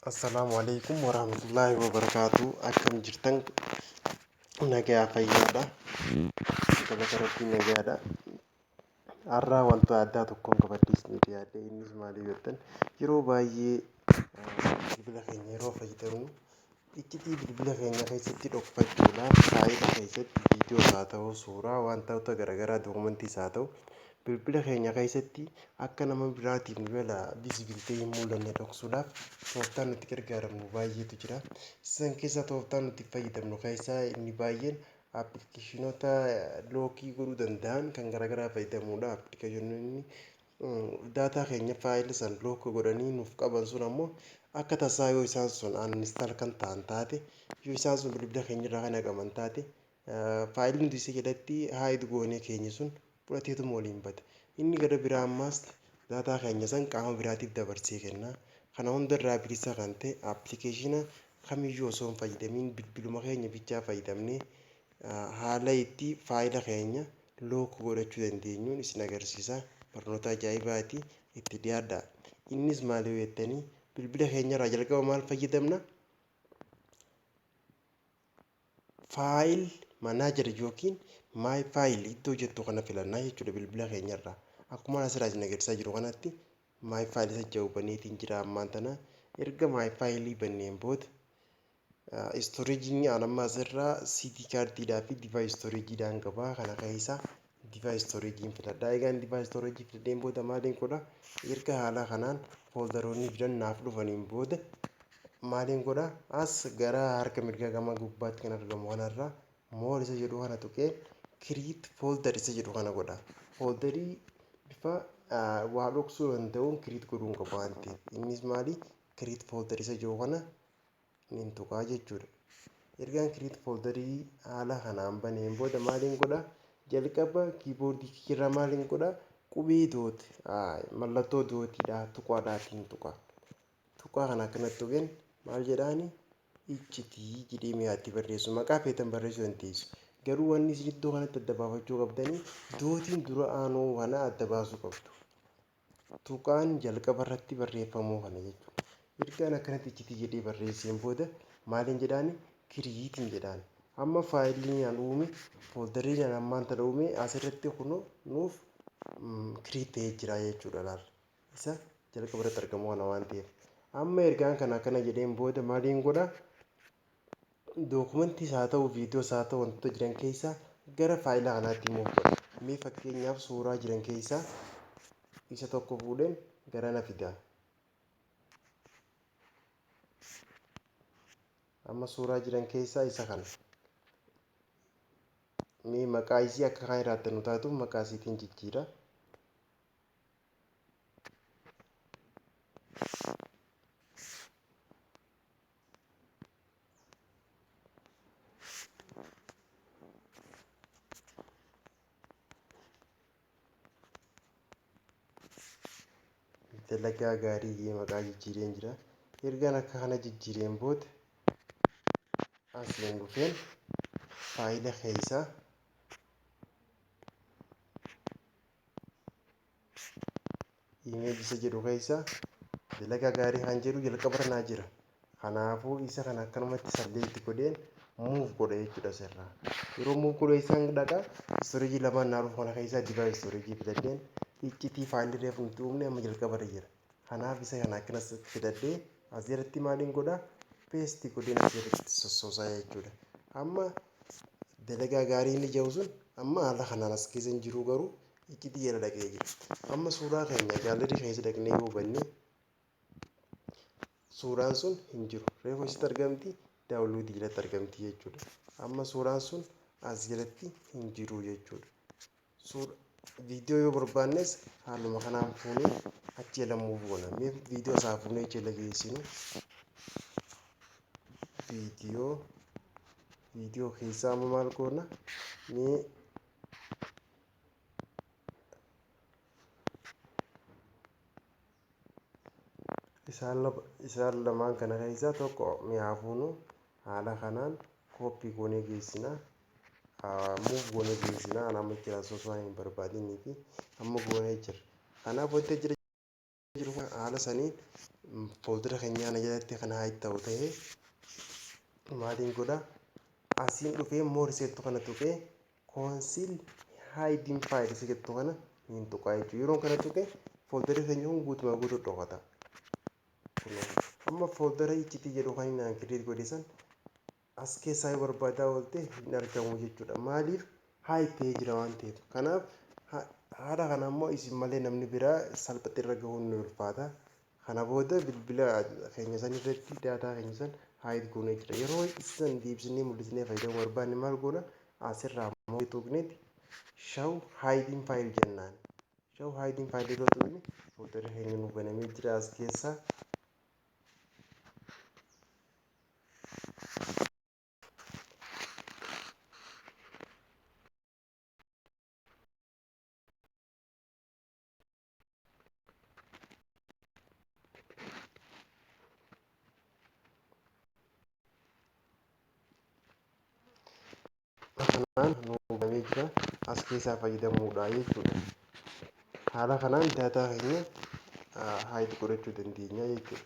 Assalamualaikum warahmatullahi wabarakatuh. Akkam jirtan nagaa fayyaadha. Galata Rabbii nagaadha. Har'a wanta addaa tokkoon qabadhiisnee dhiyaadhe. Innis maaliif jettan yeroo baay'ee bilbila keenya yeroo fayyadamnu iccitii bilbila keenya keessatti dhokfachuudhaan saayita keessatti viidiyoos haa ta'u suuraa wantoota garaagaraa dookumantiis haa ta'u bilbila keenya keessatti akka nama biraatiif bilbila visibilitee hin mul'anne dhoksuudhaaf tooftaan nuti gargaaramnu baay'eetu jira. Isaan keessaa tooftaan nuti fayyadamnu keessaa inni baay'een appilikeeshinoota lookii godhuu danda'an kan garaagaraa fayyadamuudha. Appilikeeshinoonni daataa keenya faayilii san look godhanii nuuf qaban sun ammoo akka tasaa yoo isaan sun uninstall kan ta'an taate yoo isaan sun bilbila keenya irraa kan haqaman taate faayiliin nuti isa jalatti haayid goonee keenya sun fudhateetuma waliin bada. Inni gara biraa ammaas daataa keenya san qaama biraatiif dabarsee kenna. Kana hunda irraa bilisa kan ta'e appilikeeshina kamiyyuu osoo hin fayyadamiin bilbiluma keenya bichaa fayyadamnee haala itti faayila keenya look godhachuu dandeenyuun isin agarsiisa. Barnoota ajaa'ibaati itti dhiyaadha. Innis maaliif jettanii bilbila keenya irraa jalqaba maal fayyadamna? Faayil manaajar yookiin maay faayil iddoo jettu kana filannaa jechuudha bilbila keenya irraa. Akkuma asirraa isin agarsiisaa jiru kanatti maay faayil isa ja'u baneetiin jira ammaan tana. Erga maay faayilii banneen booda istooreejiin amma asirraa CD kaardiidhaa fi diivaayis istooreejiidhaan qabaa. Kana keessaa diivaayis istooreejiin filadha. Egaan diivaayis istooreejii filadheen booda maaliin godha? Erga haala kanaan fooldaroonni filannaaf dhufaniin booda maaliin godha? As gara harka mirgaa gama gubbaatti kan argamu kanarraa mool isa jedhu kana tuqee kiriit foolder isa jedhu kana godha. Fooldarii bifa waa dhoksuu danda'uun kiriit godhuun qaba waan ta'eef. Innis maali? Kiriit foolder isa jedhu kana nin tuqaa jechuudha. Ergaan kiriit fooldarii haala kanaan baneen booda maaliin godha? Jalqaba kiiboordii irra maaliin godha? Qubee dooti mallattoo dootiidha tuqaadhaatiin tuqa. Tuqaa kana akkanatti tuqeen maal jedhaani? Iccitii jedhee mi'aatti barreessu. Maqaa feetan barreessuu dandeessu. Garuu wanni isin iddoo kanatti adda baafachuu qabdanii dootiin dura aanuu kana adda baasuu qabdu. Tuqaan jalqaba irratti barreeffamuu kana jechuudha. Ergaan akkanatti iccitii jedhee barreesseen booda maaliin jedhaani? Kiriitiin jedhaan. Amma faayiliin an uume fooldarii ammaan tana uume asirratti kunoo nuuf kiriit ta'ee jira jechuudha laal. Isa jalqaba irratti argamu kana waan ta'eef. Amma ergaan kana akkana jedheen booda maaliin godha? Dookumantiis haa ta'u viidiyoos haa ta'u wantoota jiran keessaa gara faayilaa kanaatti immoo godha. Mee fakkeenyaaf suuraa jiran keessaa isa tokko fuudheen gara na fida. Amma suuraa jiran keessaa isa kana. Mee maqaa isii akka kan irraa nu taatuuf maqaa isiitiin jijjiira. Dalagaa gaarii maqaa jijjiireen jira. Ergaan akka kana jijjiireen booda asiin dhufeen faayila keessaa imeejisa jedhu keessaa dalagaa gaarii kan jedhu jalqaba irra jira. Kanaafuu isa kana akkanumatti salleetti godheen muuf godha jechuudha asirraa. Yeroo muuf godhe isaan dhaqa istooreejii lamaan naaruuf kana keessaa diivaayis istooreejii filadheen iccitii faayilii reefu nuti uumne amma jalqaba irra jira. Kanaaf isa kana akkanas filadhee asirratti maaliin godha? Peestii godheen asirratti sossoosaa jechuudha. Amma dalagaa gaarii inni jiru sun amma haala kanaan as keessa hin jiru garuu iccitii jala dhaqee jira. Amma suuraa keenya gaallerii keessa dhaqnee yoo hubanne suuraan sun hin jiru. Reefu asitti argamti daawunloodii jalatti argamti jechuudha. Amma suuraan sun as jalatti hin jiru jechuudha. Viidiyoo yoo barbaannes haaluma kanaan fuunee achi jala muuf goona. Mee viidiyoo isaa fuunee jala geessinu. Viidiyoo keessaa amma maal goona? Mee isaan lamaan kana keessaa tokko mi'aa fuunu haala kanaan kooppii goonee geessina. Muuf goonee geessina. Anaa amma itti osoo hin barbaadinii fi amma goonee jira. Kanaaf wanti jira. jiru haala saniin fuuldura keenyaan jalatti kan haa ta'u ta'ee maaliin godha asiin dhufee mooriseettu kana tuqee koonsiil haayidiin faayilii jettu kana hin tuqaa jechuudha. Yeroo kana tuqee fuuldura keenya kun guutumaa guutuu dhokata. Amma fuuldura iccitii jedhu kan inni kiriit godhisan as keessaa yoo barbaadaa oolte hin argamu jechuudha. Maaliif haayitee jira waan ta'eef. Kanaaf haala kana immoo isin malee namni biraa salphatti irra gahuun ni ulfaata. Kana booda bilbila keenya san irratti daataa keenya san haayit goonee jira. Yeroo isin deebisnee mul'isnee fayyadamuu barbaanne maal goona asirraa immoo tuqneeti shaw haayidiin faayil jennaan. Shaw haayidiin faayil yeroo tuqne fuuldura keenya nu banamee jira as keessaa. Kanaan nu banamee jira as keessaa fayyadamuudha jechuudha. Haala kanaan daataa keenya haayit godhachuu dandeenya jechuudha.